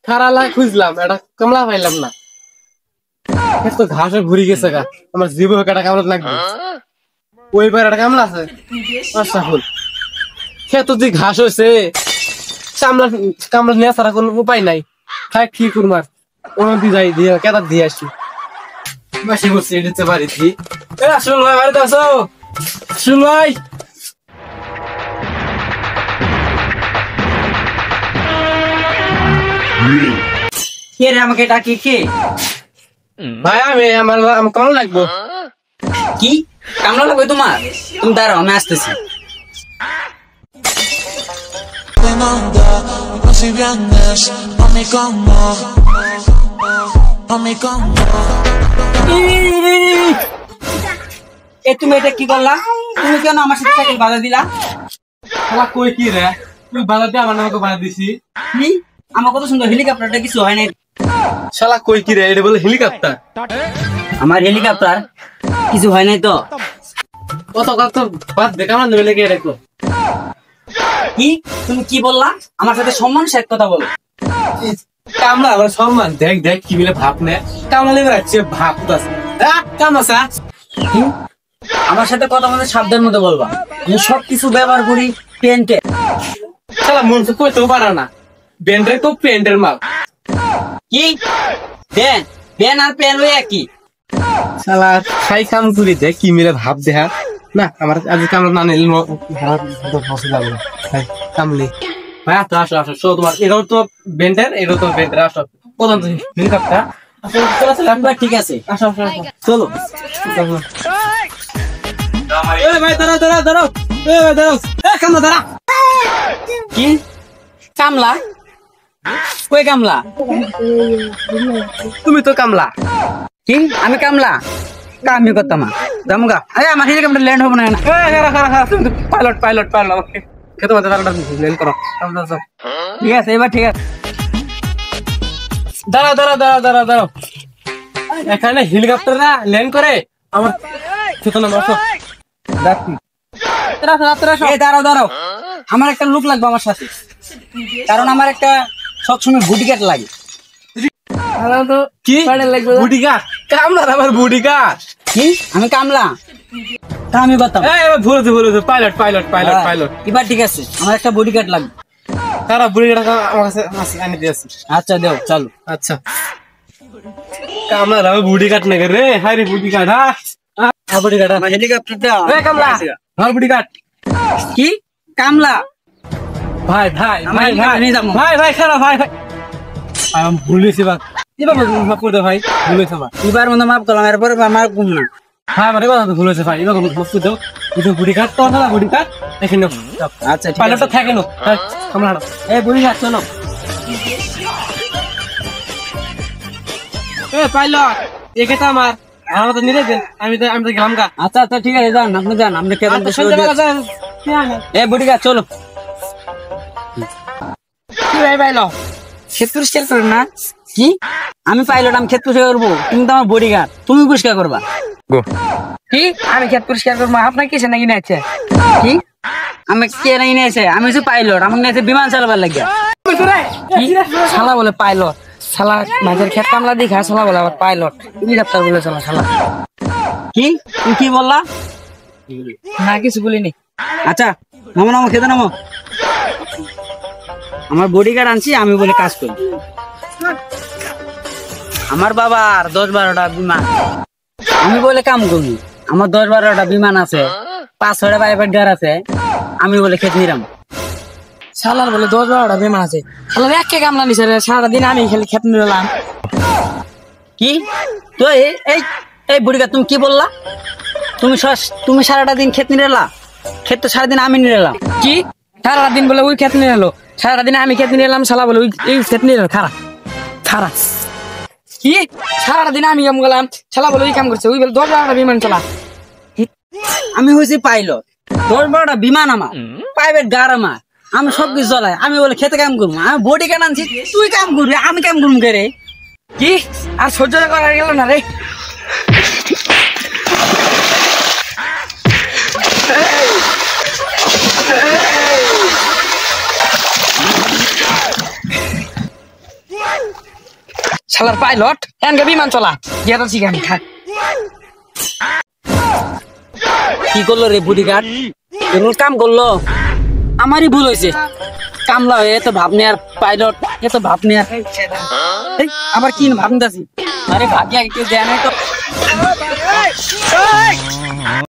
সারালা খুঁজলাম, এটা কামলা পাইলাম না। তো ঘাসে ঘুরি গেছে গা, আমার জীব কাটা কামলা লাগবে। ওই পারে একটা কামলা আছে, আচ্ছা ফুল খেত যে ঘাস হয়েছে, কামলা কামলা নেওয়া ছাড়া কোনো উপায় নাই। খাই কি করমার অনদি যাই দিয়ে কেদার দিয়ে আসি। বাসি বসে এডিতে বাড়িতে। আসল ভাই বাড়িতে আসো, আসল ভাই। কে রে আমাকে ডাকি কে? ভাই আমি আমার কেমন লাগবো? কি কামলা লাগবে তোমার? তুমি দাঁড়াও, আমি আসতেছি। এ তুমি এটা কি করলা? তুমি কেন আমার সাথে সাইকেল বাধা দিলা? শালা কই কি রে, তুই বাধা দিয়ে আমার নামকে বাধা দিছি? কি আমার কত সুন্দর হেলিকপ্টারটা কিছু হয় নাই? শালা কই কি রে, এটা বলে হেলিকপ্টার? আমার হেলিকপ্টার কিছু হয় নাই তো? কত কত বাদ দে, কামলা দেবে লেগে রেখো। কি তুমি কি বললা? আমার সাথে সম্মান সাথে কথা বলো। কামলা আমার সম্মান দেখ দেখ কি বলে ভাব নে, কামলা লেগে রাখছে ভাব আছে। কামলা স্যার আমার সাথে কথা বলতে সাবধান মতো বলবা। আমি সবকিছু ব্যবহার করি পেন্টে। শালা মন তো কইতেও পারে না, ব্যান্ডের তো প্যান্টের মাল। কি পেন পেন আর পেন ওই একই? শালা খাই কাম করি দেখ কি মিলে ভাব দেখা না। আমার আজ কামলা না নিলে লাগবে না। কামলি ভাই আসো আসো আসো, শো তোমার এটাও তো ব্যান্ডের, এটাও তো ব্যান্ডের। আসো প্রধান হেলিকপ্টার। আসো চলো চলো আমরা ঠিক আছে, আসো আসো আসো চলো। ভাই দাঁড়াও দাঁড়াও দাঁড়াও, ভাই দাঁড়াও, কামলা দাঁড়া। কি কামলা? কই কামলা? তুমি তো কামলা। কি আমি কামলা? কামি করতাম না দামগা। আরে আমার হেলিকপ্টার ল্যান্ড হবে না। তুমি তো পাইলট পাইলট পাইলট, আমাকে খেতে মাঝে ল্যান্ড করো। ঠিক আছে এবার ঠিক আছে। দাঁড়াও দাঁড়াও দাঁড়াও দাঁড়াও দাঁড়াও, এখানে হেলিকপ্টার না ল্যান্ড করে আমার খেতে নাম। আসো দাঁড়াও দাঁড়াও, আমার একটা লুক লাগবে আমার সাথে, কারণ আমার একটা সবসময় বুটিকাট লাগে। কি বুটি গাছ? কামলার আমার বুটি গাছ? কি আমি কামলা? তা আমি বলতাম ভুলেছে ভুলেছে, পাইলট পাইলট পাইলট পাইলট। এবার ঠিক আছে, আমার একটা বডিগার্ড লাগবে। তারা বুড়ি গাছ আমার কাছে আনি দিয়েছি। আচ্ছা দেও চালু। আচ্ছা কামলার আমার বুটি গাছ নাকি রে? হাই রে বুটি গাছ, হ্যাঁ বুটি গাছ আমার হেলিকপ্টারটা কামলা আমার বুটি গাছ। কি কামলা? ভাই ভাই আমার ভাই ভাই নিয়ে যাবো। ভাই ভাই খারাপ ভাই ভাই, আমি ভুলেছি বা এবার মাফ করে দে ভাই, ভুলেছে ভাই। এবার মনে মাফ করলাম, এরপরে আমার ঘুম না। হ্যাঁ আমার এবার ভুলেছে ভাই, এবার মাফ করে দাও। কিন্তু বুটি গাছ তো না, বুটি গাছ দেখেন। আচ্ছা ঠিক পাইলটটা আছে, থাকে না আমরা এই বডিগার্ড চলো। পাইলট একে তো আমার আমার তো নিরে দেন, আমি তো গেলাম গা। আচ্ছা আচ্ছা ঠিক আছে, যান আপনি যান, আপনি কেমন এই বডিগার্ড চলো। কি ভাই পাইলট ক্ষেত পরিষ্কার করেন না? কি আমি পাইলট, আমি ক্ষেত পরিষ্কার করবো? তুমি তো আমার বডিগার্ড, তুমি পরিষ্কার করবা। কি আমি খেত পরিষ্কার করবো? আপনার কিসে নাকি নিয়েছে? কি আমি কে নাই নিয়েছে? আমি হচ্ছে পাইলট, আমার নিয়েছে বিমান চালাবার লাগে। শালা বলে পাইলট, শালা মাঝের খেত কামলা দেখা শালা বলে আবার পাইলট, হেলিকপ্টার বলে শালা শালা। কি তুমি কি বললা? না কিছু বলিনি। আচ্ছা নামো নামো, খেতে নামো। আমার বডিগার্ড আনছি, আমি বলে কাজ করি। আমার বাবার 10-12টা বিমান, আমি বলে কাম করি। আমার 10-12টা বিমান আছে, 5-6টা প্রাইভেট কার আছে, আমি বলে ক্ষেত নিরাম। শালার বলে 10-12টা বিমান আছে, শালার একে কামলা নিছে রে, সারাদিন আমি খালি খেত নিলাম। কি তো এই এই বডিগার্ড তুমি কি বললা? তুমি সারাটা দিন ক্ষেত নিরালা? ক্ষেত তো সারাদিন আমি নিরালাম। কি সারাদিন বলে ওই খেত নিয়ে এলো, সারাদিন আমি খেত নিয়ে এলাম, শালা বলে ওই খেত নিয়ে এলো। খারা খারা কি সারাদিন আমি কাম গেলাম, শালা বলে ওই কাম করছে, ওই বলে 10-12টা বিমান চালা। আমি হয়েছি পাইলট, 10-12টা বিমান আমার, প্রাইভেট গাড় আমার, আমি সবকিছু চলাই, আমি বলে খেতে কাম করবো? আমি বডিগার্ড আনছি, তুই কাম করবি, আমি কাম করবো কে রে? কি আর সহ্য করা গেল না রে। শালার পাইলট এনকে বিমান চলা গিয়ে তো শিখান খা কি করলো রে বডিগার্ড এগুলো কাম করলো আমারই ভুল হয়েছে কামলা হয়ে এত ভাব নেয়ার পাইলট এত ভাব নেয়ার আবার কি ভাবতেছি আরে ভাগ্য কেউ দেয় নাই তো